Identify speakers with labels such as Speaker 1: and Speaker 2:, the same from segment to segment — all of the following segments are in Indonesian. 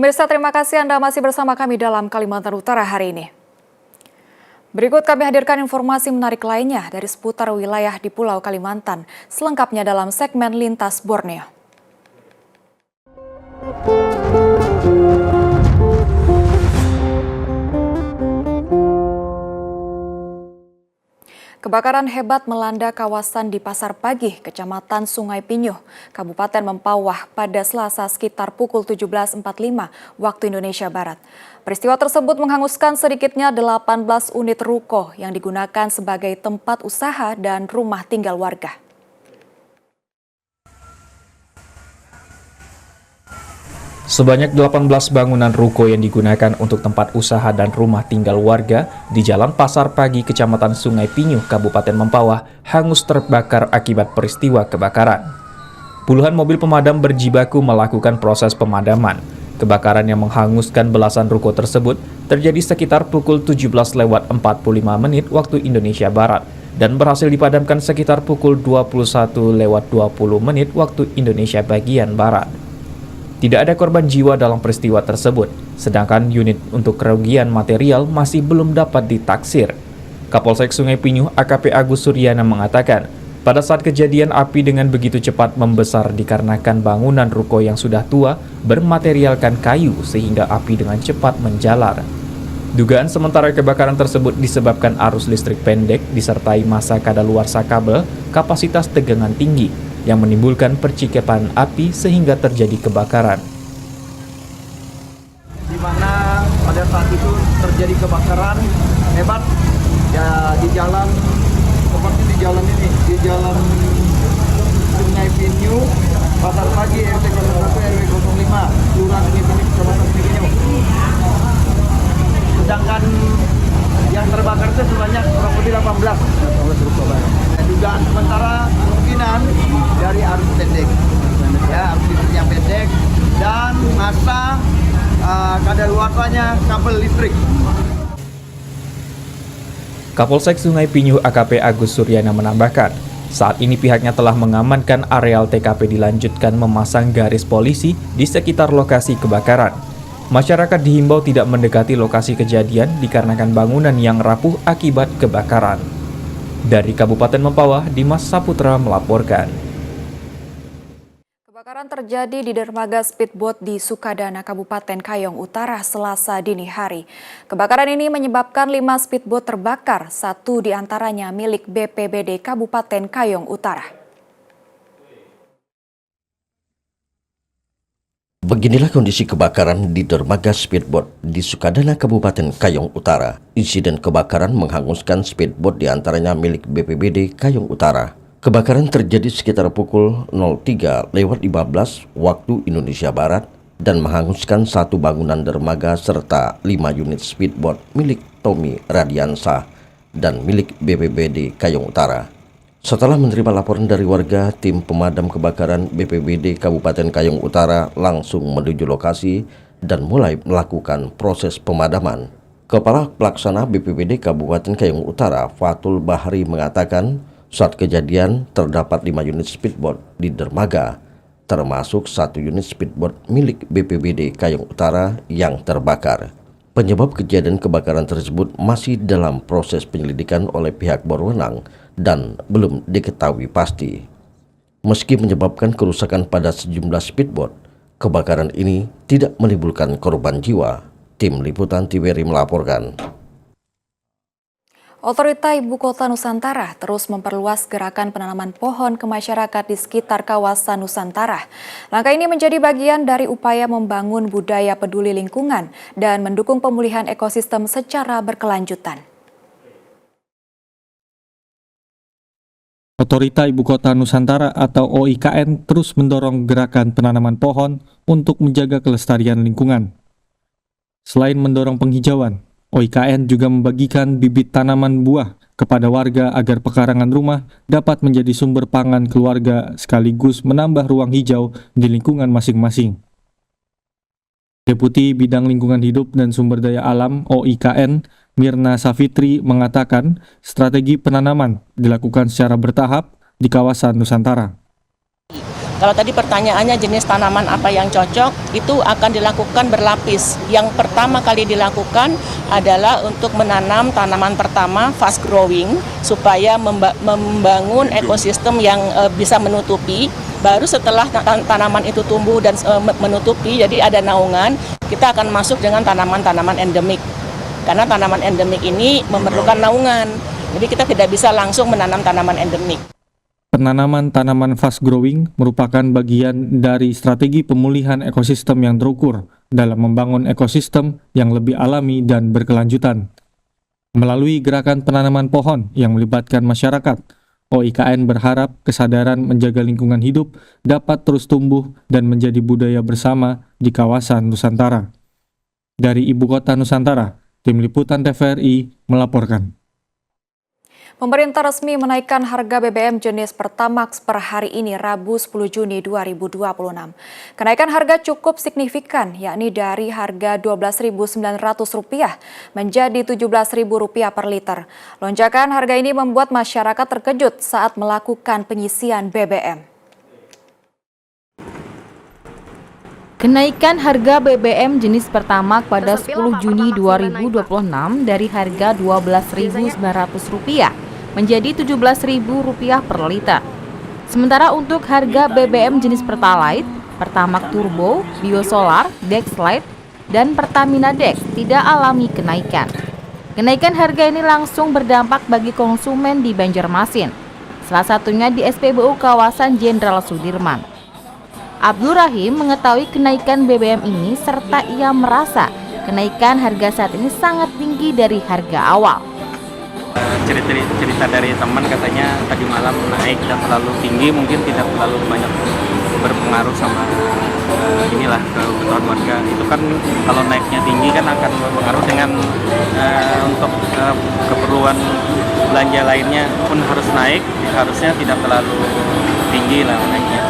Speaker 1: Pemirsa, terima kasih Anda masih bersama kami dalam Kalimantan Utara hari ini. Berikut kami hadirkan informasi menarik lainnya dari seputar wilayah di Pulau Kalimantan, selengkapnya dalam segmen Lintas Borneo. Kebakaran hebat melanda kawasan di Pasar Pagih, Kecamatan Sungai Pinyuh, Kabupaten Mempawah pada Selasa sekitar pukul 17.45 waktu Indonesia Barat. Peristiwa tersebut menghanguskan sedikitnya 18 unit ruko yang digunakan sebagai tempat usaha dan rumah tinggal warga.
Speaker 2: Sebanyak 18 bangunan ruko yang digunakan untuk tempat usaha dan rumah tinggal warga di Jalan Pasar Pagih, Kecamatan Sungai Pinyuh, Kabupaten Mempawah, hangus terbakar akibat peristiwa kebakaran. Puluhan mobil pemadam berjibaku melakukan proses pemadaman. Kebakaran yang menghanguskan belasan ruko tersebut terjadi sekitar pukul 17.45 waktu Indonesia Barat dan berhasil dipadamkan sekitar pukul 21.20 waktu Indonesia bagian Barat. Tidak ada korban jiwa dalam peristiwa tersebut, sedangkan unit untuk kerugian material masih belum dapat ditaksir. Kapolsek Sungai Pinyuh AKP Agus Suryana mengatakan, pada saat kejadian api dengan begitu cepat membesar dikarenakan bangunan ruko yang sudah tua bermaterialkan kayu sehingga api dengan cepat menjalar. Dugaan sementara kebakaran tersebut disebabkan arus listrik pendek disertai massa kadaluarsa kabel kapasitas tegangan tinggi yang menimbulkan percikan api sehingga terjadi kebakaran.
Speaker 3: Di mana pada saat itu terjadi kebakaran hebat ya di jalan seperti di jalan ini, di jalan Sungai Pinyuh, Pasar Pagih, RT 01 RW 05, Kelurahan Sungai Pinyuh, Kecamatan Sungai Pinyuh. Sedangkan yang terbakar itu sebanyak kurang lebih 18 ruko. Dugaan sementara kemungkinan dari arus pendek, ya arus listrik yang pendek dan massa kadaluarsanya kabel listrik.
Speaker 2: Kapolsek Sungai Pinyuh AKP Agus Suryana menambahkan, saat ini pihaknya telah mengamankan areal TKP dilanjutkan memasang garis polisi di sekitar lokasi kebakaran. Masyarakat dihimbau tidak mendekati lokasi kejadian dikarenakan bangunan yang rapuh akibat kebakaran. Dari Kabupaten Mempawah, Dimas Saputra melaporkan.
Speaker 1: Kebakaran terjadi di dermaga speedboat di Sukadana, Kabupaten Kayong Utara, Selasa dini hari. Kebakaran ini menyebabkan 5 speedboat terbakar, 1 diantaranya milik BPBD Kabupaten Kayong Utara.
Speaker 4: Beginilah kondisi kebakaran di dermaga speedboat di Sukadana, Kabupaten Kayong Utara. Insiden kebakaran menghanguskan speedboat diantaranya milik BPBD Kayong Utara. Kebakaran terjadi sekitar pukul 03.15 waktu Indonesia Barat dan menghanguskan 1 bangunan dermaga serta 5 unit speedboat milik Tommy Radiansa dan milik BPBD Kayong Utara. Setelah menerima laporan dari warga, tim pemadam kebakaran BPBD Kabupaten Kayong Utara langsung menuju lokasi dan mulai melakukan proses pemadaman. Kepala Pelaksana BPBD Kabupaten Kayong Utara, Fatul Bahri mengatakan, saat kejadian terdapat 5 unit speedboat di dermaga, termasuk 1 unit speedboat milik BPBD Kayong Utara yang terbakar. Penyebab kejadian kebakaran tersebut masih dalam proses penyelidikan oleh pihak berwenang dan belum diketahui pasti. Meski menyebabkan kerusakan pada sejumlah speedboat, kebakaran ini tidak menimbulkan korban jiwa. Tim Liputan TVRI melaporkan.
Speaker 1: Otorita Ibu Kota Nusantara terus memperluas gerakan penanaman pohon ke masyarakat di sekitar kawasan Nusantara. Langkah ini menjadi bagian dari upaya membangun budaya peduli lingkungan dan mendukung pemulihan ekosistem secara berkelanjutan.
Speaker 5: Otorita Ibu Kota Nusantara atau OIKN terus mendorong gerakan penanaman pohon untuk menjaga kelestarian lingkungan. Selain mendorong penghijauan, OIKN juga membagikan bibit tanaman buah kepada warga agar pekarangan rumah dapat menjadi sumber pangan keluarga sekaligus menambah ruang hijau di lingkungan masing-masing. Deputi Bidang Lingkungan Hidup dan Sumber Daya Alam OIKN, Mirna Safitri mengatakan strategi penanaman dilakukan secara bertahap di kawasan Nusantara.
Speaker 6: Kalau tadi pertanyaannya jenis tanaman apa yang cocok, itu akan dilakukan berlapis. Yang pertama kali dilakukan adalah untuk menanam tanaman pertama fast growing supaya membangun ekosistem yang bisa menutupi. Baru setelah tanaman itu tumbuh dan menutupi, jadi ada naungan, kita akan masuk dengan tanaman-tanaman endemik. Karena tanaman endemik ini memerlukan naungan, jadi kita tidak bisa langsung menanam tanaman endemik.
Speaker 5: Penanaman tanaman fast growing merupakan bagian dari strategi pemulihan ekosistem yang terukur dalam membangun ekosistem yang lebih alami dan berkelanjutan. Melalui gerakan penanaman pohon yang melibatkan masyarakat, OIKN berharap kesadaran menjaga lingkungan hidup dapat terus tumbuh dan menjadi budaya bersama di kawasan Nusantara. Dari Ibu Kota Nusantara, Tim Liputan TVRI melaporkan.
Speaker 1: Pemerintah resmi menaikkan harga BBM jenis Pertamax per hari ini Rabu 10 Juni 2026. Kenaikan harga cukup signifikan, yakni dari harga Rp12.900 menjadi Rp17.000 per liter. Lonjakan harga ini membuat masyarakat terkejut saat melakukan pengisian BBM.
Speaker 7: Kenaikan harga BBM jenis Pertamax pada 10 Juni 2026 dari harga Rp12.900 menjadi Rp17.000 per liter. Sementara untuk harga BBM jenis Pertalite, Pertamax Turbo, Biosolar, Dexlite, dan Pertamina Dex tidak alami kenaikan. Kenaikan harga ini langsung berdampak bagi konsumen di Banjarmasin, salah satunya di SPBU kawasan Jenderal Sudirman. Abdul Rahim mengetahui kenaikan BBM ini serta ia merasa kenaikan harga saat ini sangat tinggi dari harga awal.
Speaker 8: Cerita dari teman katanya tadi malam naik dan terlalu tinggi, mungkin tidak terlalu banyak berpengaruh sama inilah kebutuhan warga. Itu kan kalau naiknya tinggi kan akan berpengaruh dengan untuk keperluan belanja lainnya pun harus naik, harusnya tidak terlalu tinggi lah naiknya.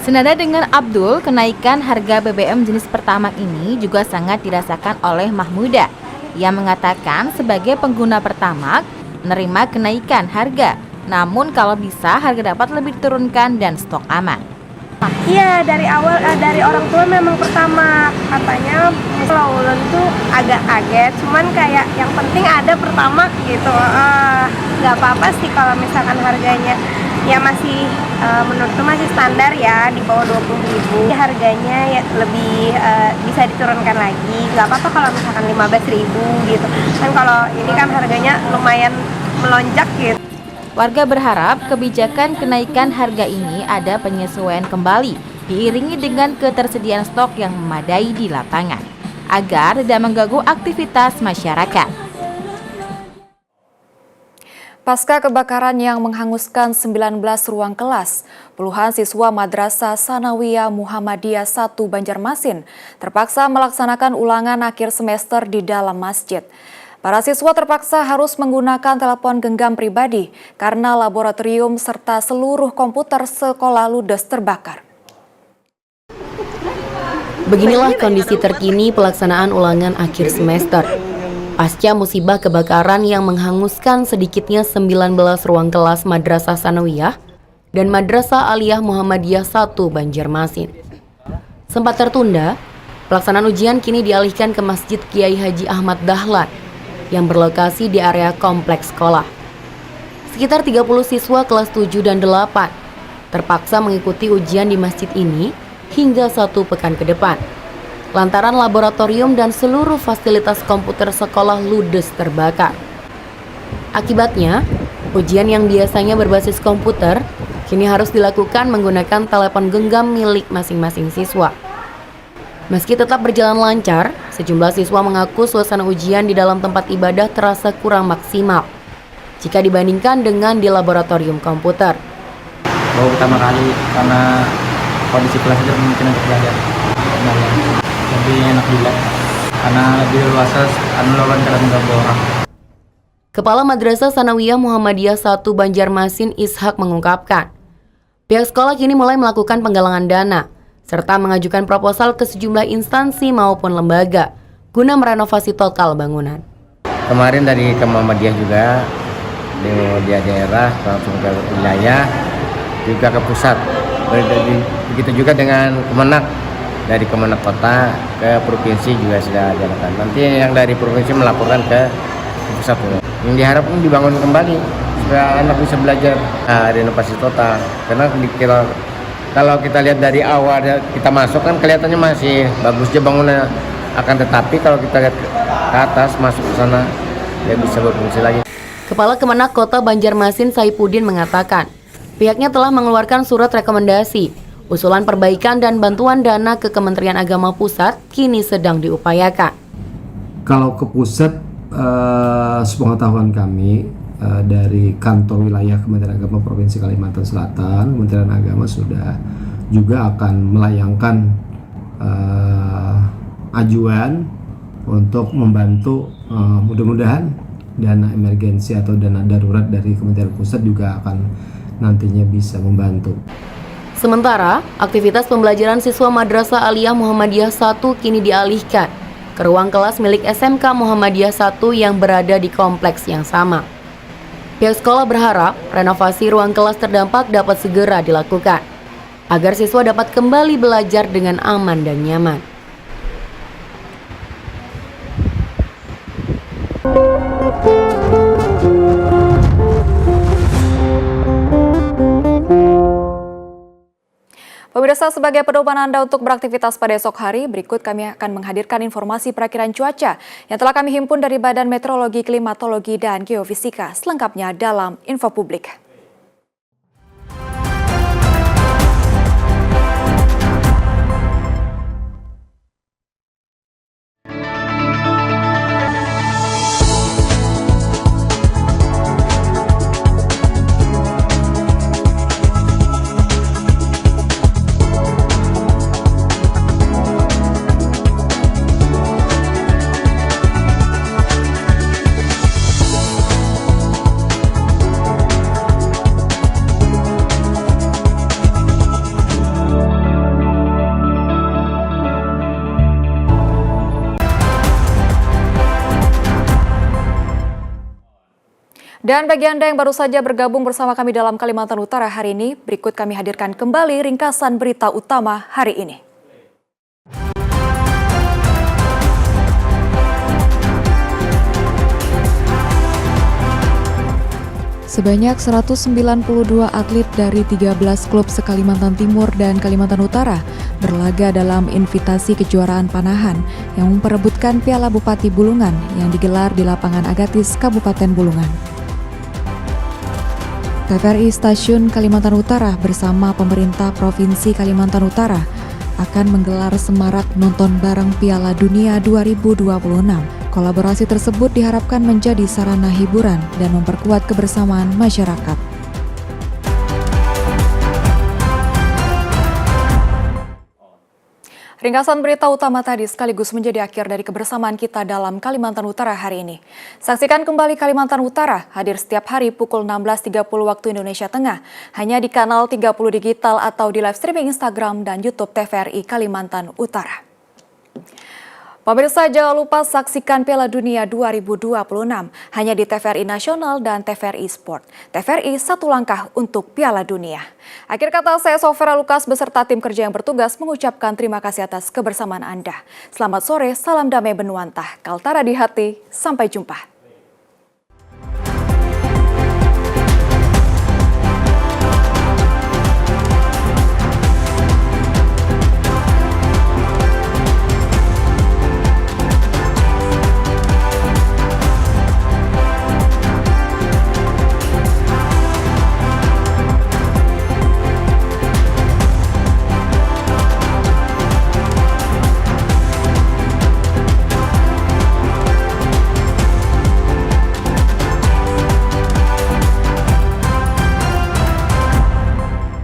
Speaker 7: Senada dengan Abdul, kenaikan harga BBM jenis Pertamax ini juga sangat dirasakan oleh Mahmuda. Ia mengatakan sebagai pengguna Pertamax menerima kenaikan harga, namun kalau bisa harga dapat lebih diturunkan dan stok aman.
Speaker 9: Iya, dari awal dari orang tua memang Pertamax, katanya kalau ulun tuh agak kaget, cuman kayak yang penting ada Pertamax gitu. Nggak apa-apa sih kalau misalkan harganya ya masih menurutku masih standar ya, di bawah 20.000. Harganya ya lebih bisa diturunkan lagi, nggak apa-apa kalau misalkan 15.000 gitu kan. Kalau ini kan harganya lumayan melonjak gitu.
Speaker 7: Warga berharap kebijakan kenaikan harga ini ada penyesuaian kembali, diiringi dengan ketersediaan stok yang memadai di lapangan, agar tidak mengganggu aktivitas masyarakat.
Speaker 1: Pasca kebakaran yang menghanguskan 19 ruang kelas, puluhan siswa Madrasah Sanawiyah Muhammadiyah 1 Banjarmasin terpaksa melaksanakan ulangan akhir semester di dalam masjid. Para siswa terpaksa harus menggunakan telepon genggam pribadi karena laboratorium serta seluruh komputer sekolah ludes terbakar.
Speaker 10: Beginilah kondisi terkini pelaksanaan ulangan akhir semester. Pasca musibah kebakaran yang menghanguskan sedikitnya 19 ruang kelas Madrasah Sanawiyah dan Madrasah Aliyah Muhammadiyah 1 Banjarmasin. Sempat tertunda, pelaksanaan ujian kini dialihkan ke Masjid Kiai Haji Ahmad Dahlan yang berlokasi di area kompleks sekolah. Sekitar 30 siswa kelas 7 dan 8 terpaksa mengikuti ujian di masjid ini hingga 1 pekan ke depan, lantaran laboratorium dan seluruh fasilitas komputer sekolah ludes terbakar. Akibatnya, ujian yang biasanya berbasis komputer kini harus dilakukan menggunakan telepon genggam milik masing-masing siswa. Meski tetap berjalan lancar, sejumlah siswa mengaku suasana ujian di dalam tempat ibadah terasa kurang maksimal jika dibandingkan dengan di laboratorium komputer.
Speaker 8: Baru pertama kali karena kondisi kelas itu mungkin untuk belajar. Lebih enak juga karena lebih luasa lawan beberapa orang.
Speaker 10: Kepala Madrasah Sanawiyah Muhammadiyah 1 Banjarmasin Ishak mengungkapkan, pihak sekolah kini mulai melakukan penggalangan dana serta mengajukan proposal ke sejumlah instansi maupun lembaga guna merenovasi total bangunan.
Speaker 8: Kemarin dari ke Muhammadiyah juga di daerah ke wilayah
Speaker 11: juga ke pusat. Begitu juga dengan Kemenak, dari Kemenak Kota ke provinsi juga sudah dilakukan. Nanti yang dari provinsi melaporkan ke pusat. Yang diharapkan dibangun kembali supaya anak bisa belajar renovasi total. Karena kalau kita lihat dari awal kita masuk kan kelihatannya masih bagus aja bangunannya, akan tetapi kalau kita lihat ke atas masuk ke sana ya bisa berfungsi lagi.
Speaker 10: Kepala Kemenak Kota Banjarmasin Saipudin mengatakan, pihaknya telah mengeluarkan surat rekomendasi. Usulan perbaikan dan bantuan dana ke Kementerian Agama Pusat kini sedang diupayakan.
Speaker 12: Kalau ke pusat, sepengetahuan kami dari kantor wilayah Kementerian Agama Provinsi Kalimantan Selatan, Kementerian Agama sudah juga akan melayangkan ajuan untuk membantu, mudah-mudahan dana emergensi atau dana darurat dari Kementerian Pusat juga akan nantinya bisa membantu.
Speaker 10: Sementara, aktivitas pembelajaran siswa Madrasah Aliyah Muhammadiyah 1 kini dialihkan ke ruang kelas milik SMK Muhammadiyah 1 yang berada di kompleks yang sama. Pihak sekolah berharap renovasi ruang kelas terdampak dapat segera dilakukan, agar siswa dapat kembali belajar dengan aman dan nyaman.
Speaker 1: Pemirsa, sebagai pedoman Anda untuk beraktivitas pada esok hari, berikut kami akan menghadirkan informasi perakiraan cuaca yang telah kami himpun dari Badan Meteorologi, Klimatologi, dan Geofisika. Selengkapnya dalam Info Publik. Dan bagi Anda yang baru saja bergabung bersama kami dalam Kalimantan Utara hari ini, berikut kami hadirkan kembali ringkasan berita utama hari ini. Sebanyak 192 atlet dari 13 klub se-Kalimantan Timur dan Kalimantan Utara berlaga dalam invitasi kejuaraan panahan yang memperebutkan Piala Bupati Bulungan yang digelar di lapangan Agatis, Kabupaten Bulungan. TVRI Stasiun Kalimantan Utara bersama pemerintah Provinsi Kalimantan Utara akan menggelar semarak nonton bareng Piala Dunia 2026. Kolaborasi tersebut diharapkan menjadi sarana hiburan dan memperkuat kebersamaan masyarakat. Ringkasan berita utama tadi sekaligus menjadi akhir dari kebersamaan kita dalam Kalimantan Utara hari ini. Saksikan kembali Kalimantan Utara hadir setiap hari pukul 16.30 waktu Indonesia Tengah, hanya di kanal 30 digital atau di live streaming Instagram dan YouTube TVRI Kalimantan Utara. Pemirsa, jangan lupa saksikan Piala Dunia 2026 hanya di TVRI Nasional dan TVRI Sport. TVRI, satu langkah untuk Piala Dunia. Akhir kata, saya Sofera Lukas beserta tim kerja yang bertugas mengucapkan terima kasih atas kebersamaan Anda. Selamat sore, salam damai Benuantah, Kaltara di hati, sampai jumpa.